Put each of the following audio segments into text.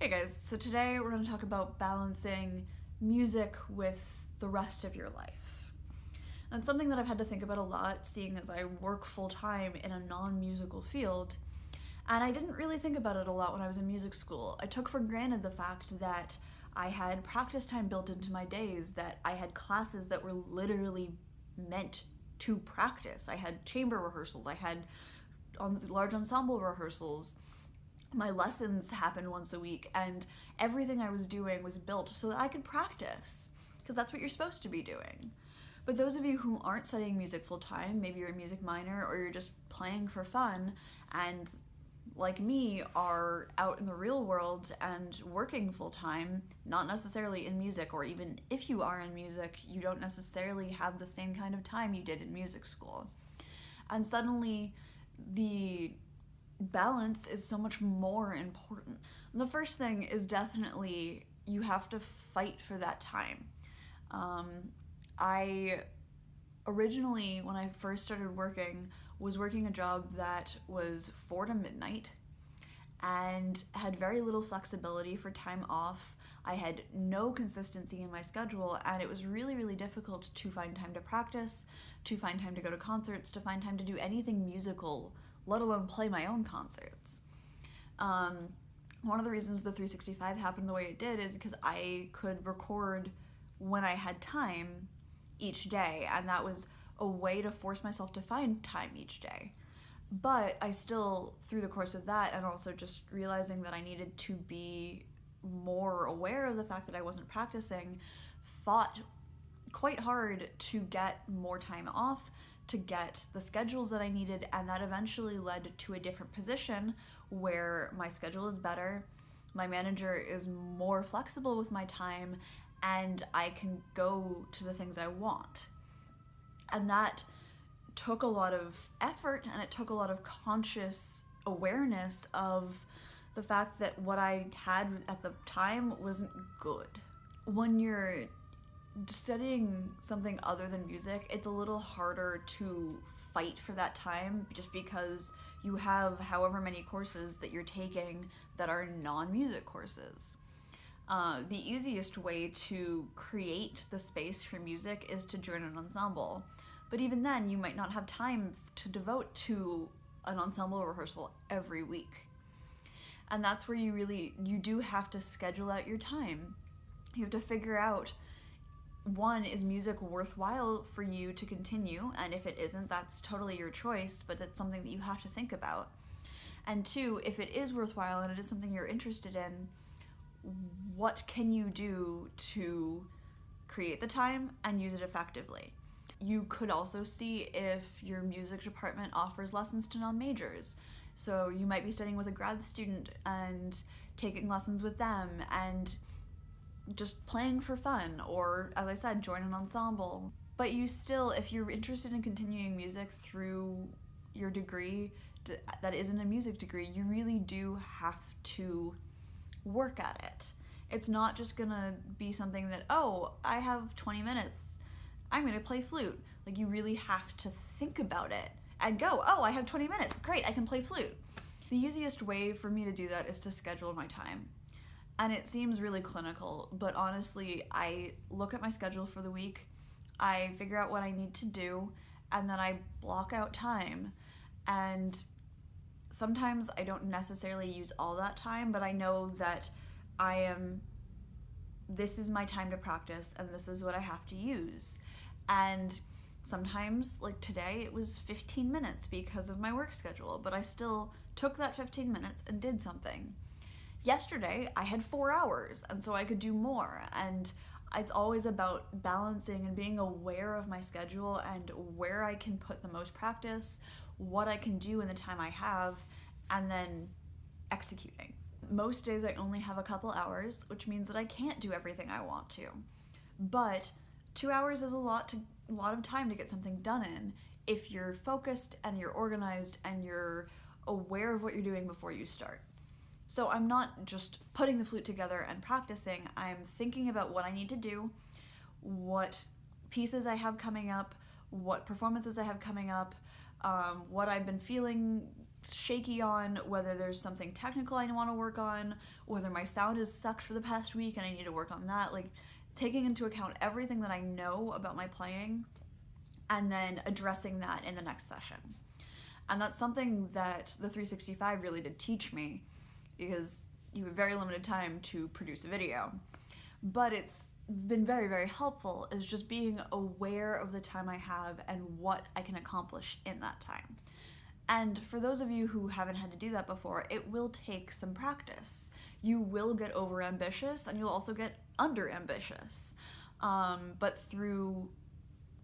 Hey guys, so today we're going to talk about balancing music with the rest of your life. And it's something that I've had to think about a lot, seeing as I work full-time in a non-musical field. And I didn't really think about it a lot when I was in music school. I took for granted the fact that I had practice time built into my days, that I had classes that were literally meant to practice. I had chamber rehearsals, I had large ensemble rehearsals. My lessons happened once a week, and everything I was doing was built so that I could practice, because that's what you're supposed to be doing. But those of you who aren't studying music full-time, maybe you're a music minor or you're just playing for fun, and like me, are out in the real world and working full-time, not necessarily in music, or even if you are in music, you don't necessarily have the same kind of time you did in music school. And suddenly, the balance is so much more important. The first thing is definitely you have to fight for that time. I originally, when I first started working, was working a job that was 4 to midnight and had very little flexibility for time off. I had no consistency in my schedule, and it was really, really difficult to find time to practice, to find time to go to concerts, to find time to do anything musical, let alone play my own concerts. One of the reasons the 365 happened the way it did is because I could record when I had time each day, and that was a way to force myself to find time each day. But I still, through the course of that, and also just realizing that I needed to be more aware of the fact that I wasn't practicing, fought quite hard to get more time off, to get the schedules that I needed, and that eventually led to a different position where my schedule is better, my manager is more flexible with my time, and I can go to the things I want. And that took a lot of effort, and it took a lot of conscious awareness of the fact that what I had at the time wasn't good. When you're studying something other than music, it's a little harder to fight for that time just because you have however many courses that you're taking that are non-music courses. The easiest way to create the space for music is to join an ensemble. But even then, you might not have time to devote to an ensemble rehearsal every week. And that's where you do have to schedule out your time. You have to figure out, one, is music worthwhile for you to continue? And if it isn't, that's totally your choice, but that's something that you have to think about. And two, if it is worthwhile and it is something you're interested in, what can you do to create the time and use it effectively? You could also see if your music department offers lessons to non-majors. So you might be studying with a grad student and taking lessons with them and just playing for fun, or, as I said, join an ensemble. But you still, if you're interested in continuing music through your degree that isn't a music degree, you really do have to work at it. It's not just gonna be something that, oh, I have 20 minutes, I'm gonna play flute. Like, you really have to think about it and go, oh, I have 20 minutes, great, I can play flute. The easiest way for me to do that is to schedule my time. And it seems really clinical, but honestly, I look at my schedule for the week, I figure out what I need to do, and then I block out time. And sometimes I don't necessarily use all that time, but I know that this is my time to practice, and this is what I have to use. And sometimes, like today, it was 15 minutes because of my work schedule, but I still took that 15 minutes and did something. Yesterday, I had 4 hours, and so I could do more. And it's always about balancing and being aware of my schedule and where I can put the most practice, what I can do in the time I have, and then executing. Most days I only have a couple hours, which means that I can't do everything I want to. But 2 hours is a lot of time to get something done in if you're focused and you're organized and you're aware of what you're doing before you start. So I'm not just putting the flute together and practicing, I'm thinking about what I need to do, what pieces I have coming up, what performances I have coming up, what I've been feeling shaky on, whether there's something technical I want to work on, whether my sound has sucked for the past week and I need to work on that. Like, taking into account everything that I know about my playing and then addressing that in the next session. And that's something that the 365 really did teach me, because you have very limited time to produce a video. But it's been very, very helpful, is just being aware of the time I have and what I can accomplish in that time. And for those of you who haven't had to do that before, it will take some practice. You will get over-ambitious, and you'll also get under-ambitious. But through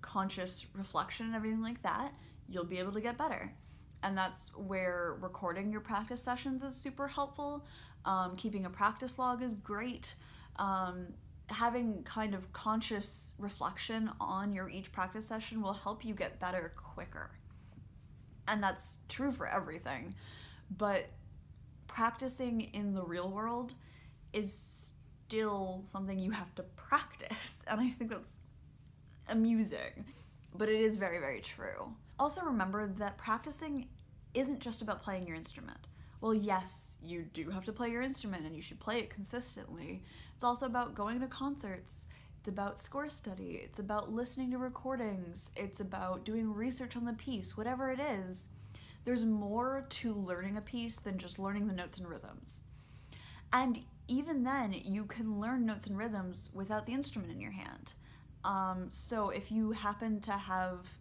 conscious reflection and everything like that, you'll be able to get better. And that's where recording your practice sessions is super helpful. Keeping a practice log is great. Having kind of conscious reflection on your each practice session will help you get better quicker. And that's true for everything. But practicing in the real world is still something you have to practice. And I think that's amusing. But it is very, very true. Also remember that practicing isn't just about playing your instrument. Well, yes, you do have to play your instrument and you should play it consistently. It's also about going to concerts. It's about score study. It's about listening to recordings. It's about doing research on the piece, whatever it is. There's more to learning a piece than just learning the notes and rhythms. And even then, you can learn notes and rhythms without the instrument in your hand. So if you happen to have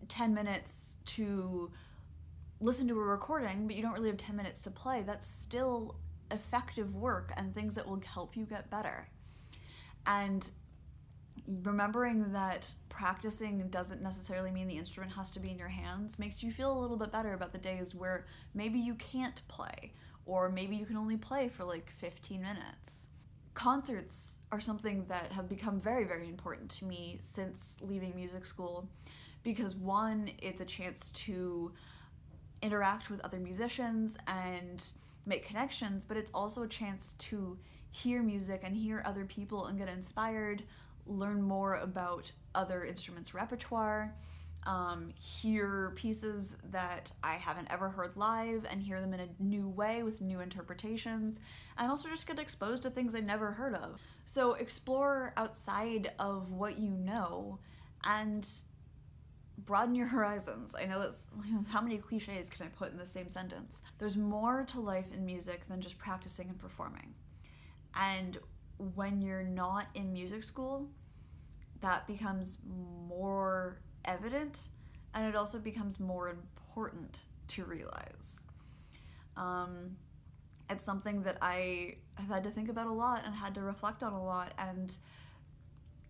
10 minutes to listen to a recording, but you don't really have 10 minutes to play, that's still effective work and things that will help you get better. And remembering that practicing doesn't necessarily mean the instrument has to be in your hands makes you feel a little bit better about the days where maybe you can't play, or maybe you can only play for like 15 minutes. Concerts are something that have become very, very important to me since leaving music school, because one, it's a chance to interact with other musicians and make connections, but it's also a chance to hear music and hear other people and get inspired, learn more about other instruments' repertoire, hear pieces that I haven't ever heard live and hear them in a new way with new interpretations, and also just get exposed to things I never heard of. So explore outside of what you know and broaden your horizons. I know that's, how many cliches can I put in the same sentence? There's more to life in music than just practicing and performing. And when you're not in music school, that becomes more evident, and it also becomes more important to realize. It's something that I have had to think about a lot and had to reflect on a lot, and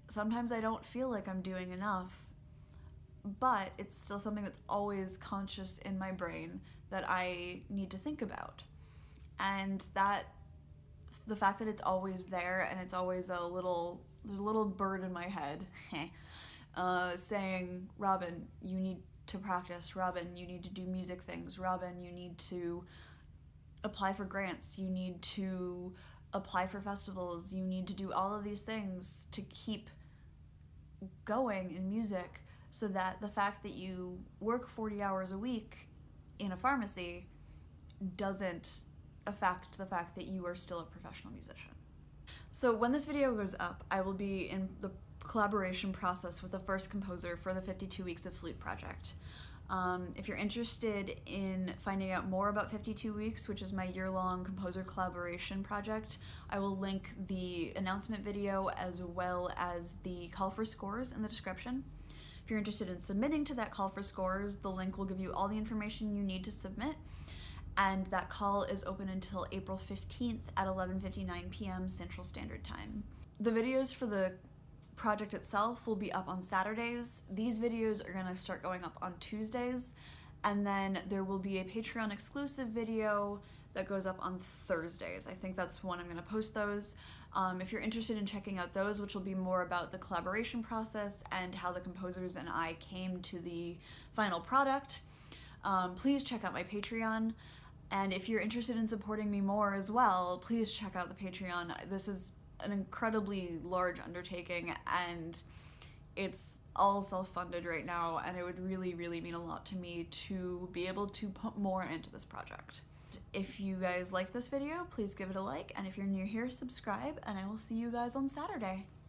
sometimes I don't feel like I'm doing enough, but it's still something that's always conscious in my brain that I need to think about. And that, the fact that it's always there and it's always there's a little bird in my head saying, Robin, you need to practice. Robin, you need to do music things. Robin, you need to apply for grants. You need to apply for festivals. You need to do all of these things to keep going in music, so that the fact that you work 40 hours a week in a pharmacy doesn't affect the fact that you are still a professional musician. So when this video goes up, I will be in the collaboration process with the first composer for the 52 Weeks of Flute project. If you're interested in finding out more about 52 Weeks, which is my year-long composer collaboration project, I will link the announcement video as well as the call for scores in the description. If you're interested in submitting to that call for scores, the link will give you all the information you need to submit, and that call is open until April 15th at 11:59 p.m. Central Standard Time. The videos for the project itself will be up on Saturdays. These videos are going to start going up on Tuesdays, and then there will be a Patreon exclusive video that goes up on Thursdays. I think that's when I'm going to post those. If you're interested in checking out those, which will be more about the collaboration process and how the composers and I came to the final product, please check out my Patreon. And if you're interested in supporting me more as well, please check out the Patreon. This is an incredibly large undertaking, and It's all self-funded right now, and it would really, really mean a lot to me to be able to put more into this project. If you guys like this video, please give it a like, and if you're new here, subscribe, and I will see you guys on Saturday.